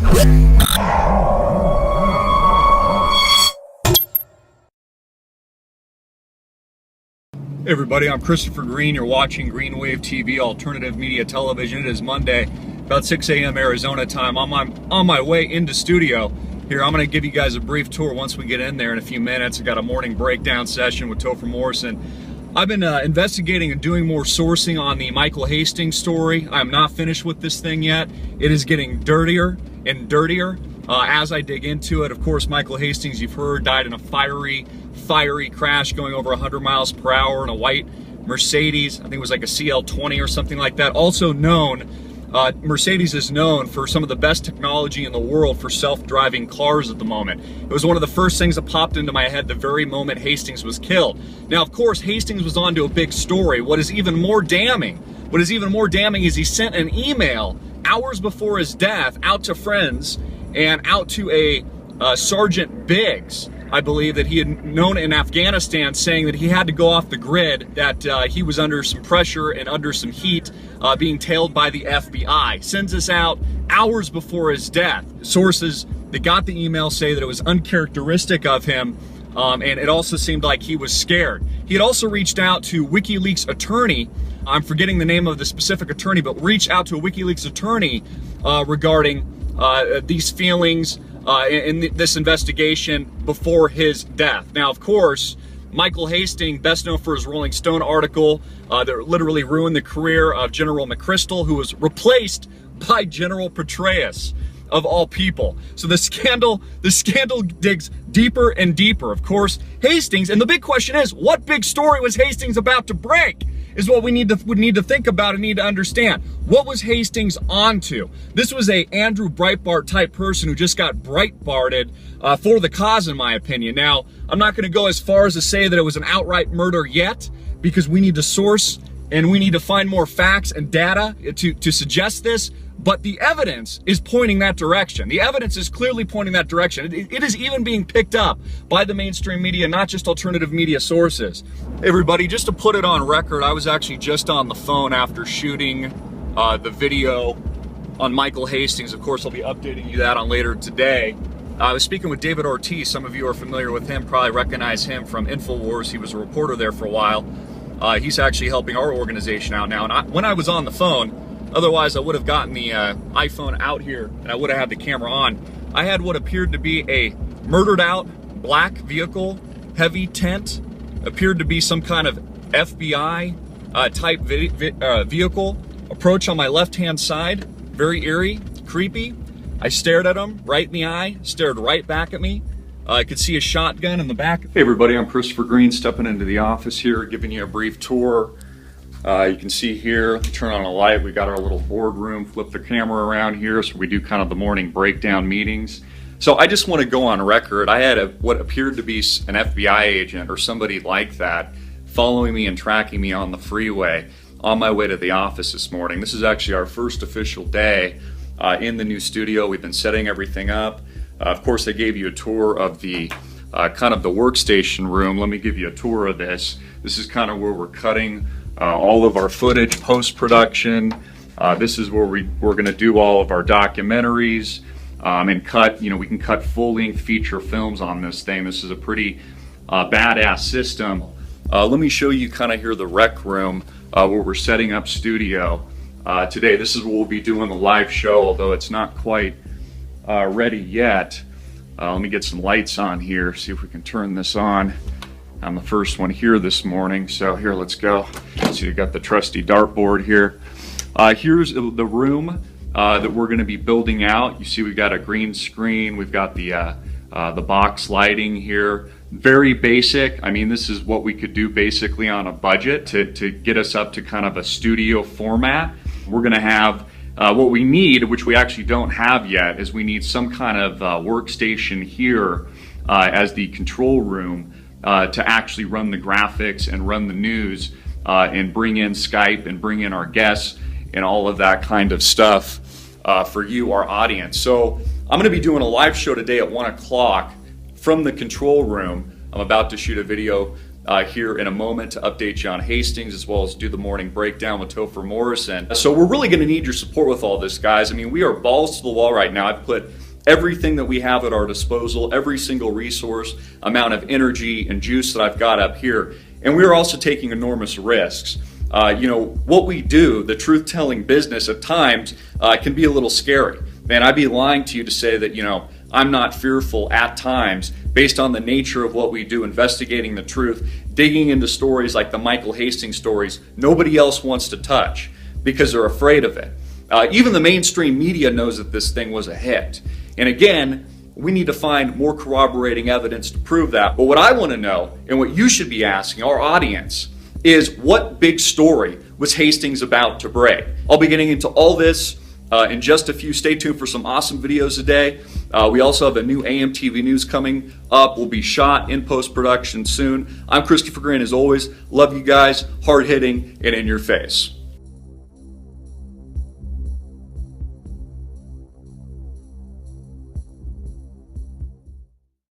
Hey everybody, I'm Christopher Green. You're watching Green Wave TV, alternative media television. It is Monday, about 6 a.m. Arizona time. I'm on my way into studio. Here, I'm going to give you guys a brief tour once we get in there in a few minutes. I got a morning breakdown session with Topher Morrison. I've been investigating and doing more sourcing on the Michael Hastings story. I'm not finished with this thing yet. It is getting dirtier and dirtier as I dig into it. Of course, Michael Hastings, you've heard, died in a fiery crash going over 100 miles per hour in a white Mercedes. I think it was like a CL20 or something like that. Also known, Mercedes is known for some of the best technology in the world for self-driving cars at the moment. It was one of the first things that popped into my head the very moment Hastings was killed. Now, of course, Hastings was onto a big story. What is even more damning is he sent an email hours before his death out to friends and out to a Sergeant Biggs, I believe, that he had known in Afghanistan, saying that he had to go off the grid, that he was under some pressure and under some heat, being tailed by the FBI. Sends this out hours before his death. Sources that got the email say that it was uncharacteristic of him, and it also seemed like he was scared. He had also reached out to WikiLeaks attorney. I'm forgetting the name of the specific attorney, but reached out to a WikiLeaks attorney regarding these feelings in this investigation before his death. Now, of course, Michael Hastings, best known for his Rolling Stone article that literally ruined the career of General McChrystal, who was replaced by General Petraeus, of all people. So the scandal digs deeper and deeper. Of course, Hastings, and the big question is, what big story was Hastings about to break? Is what we need to think about and need to understand. What was Hastings onto? This was a Andrew Breitbart type person who just got Breitbarted for the cause, in my opinion. Now, I'm not going to go as far as to say that it was an outright murder yet, because we need to source and we need to find more facts and data to suggest this. But the evidence is pointing that direction. The evidence is clearly pointing that direction. It is even being picked up by the mainstream media, not just alternative media sources. Hey everybody, just to put it on record, I was actually just on the phone after shooting the video on Michael Hastings. Of course, I'll be updating you that on later today. I was speaking with David Ortiz. Some of you are familiar with him, probably recognize him from InfoWars. He was a reporter there for a while. He's actually helping our organization out now. And when I was on the phone, otherwise, I would have gotten the iPhone out here and I would have had the camera on. I had what appeared to be a murdered out black vehicle, heavy tent, appeared to be some kind of FBI type vehicle approach on my left-hand side. Very eerie, creepy. I stared at him right in the eye, stared right back at me. I could see a shotgun in the back. Hey everybody, I'm Christopher Green, stepping into the office here, giving you a brief tour. You can see here, turn on a light, we got our little boardroom, flip the camera around here, so we do kind of the morning breakdown meetings. So I just want to go on record. I had what appeared to be an FBI agent or somebody like that following me and tracking me on the freeway on my way to the office this morning. This is actually our first official day in the new studio. We've been setting everything up. Of course, I gave you a tour of the kind of the workstation room. Let me give you a tour of this. This is kind of where we're cutting all of our footage, post-production. This is where we're going to do all of our documentaries and cut. We can cut full-length feature films on this thing. This is a pretty badass system. Let me show you kind of here the rec room where we're setting up studio today. This is where we'll be doing the live show, although it's not quite ready yet. Let me get some lights on here, see if we can turn this on. I'm the first one here this morning, so here, let's go. So you got the trusty dartboard here. Here's the room that we're going to be building out. You see we've got a green screen, we've got the box lighting here. Very basic. I mean, this is what we could do basically on a budget to get us up to kind of a studio format. We're going to have what we need, which we actually don't have yet, is we need some kind of workstation here as the control room to actually run the graphics and run the news and bring in Skype and bring in our guests and all of that kind of stuff for you, our audience. So I'm going to be doing a live show today at 1 o'clock from the control room. I'm about to shoot a video here in a moment to update you on Hastings, as well as do the morning breakdown with Topher Morrison. So we're really going to need your support with all this, guys. I mean, we are balls to the wall right now. I've put everything that we have at our disposal, every single resource, amount of energy and juice that I've got up here. And we're also taking enormous risks. What we do, the truth-telling business, at times can be a little scary. Man, I'd be lying to you to say that, I'm not fearful at times based on the nature of what we do, investigating the truth, digging into stories like the Michael Hastings stories nobody else wants to touch because they're afraid of it. Even the mainstream media knows that this thing was a hit. And again, we need to find more corroborating evidence to prove that. But what I want to know, and what you should be asking our audience, is what big story was Hastings about to break? I'll be getting into all this in just a few. Stay tuned for some awesome videos today. We also have a new AMTV News coming up. Will be shot in post-production soon. I'm Christopher Green, as always. Love you guys, hard-hitting, and in your face.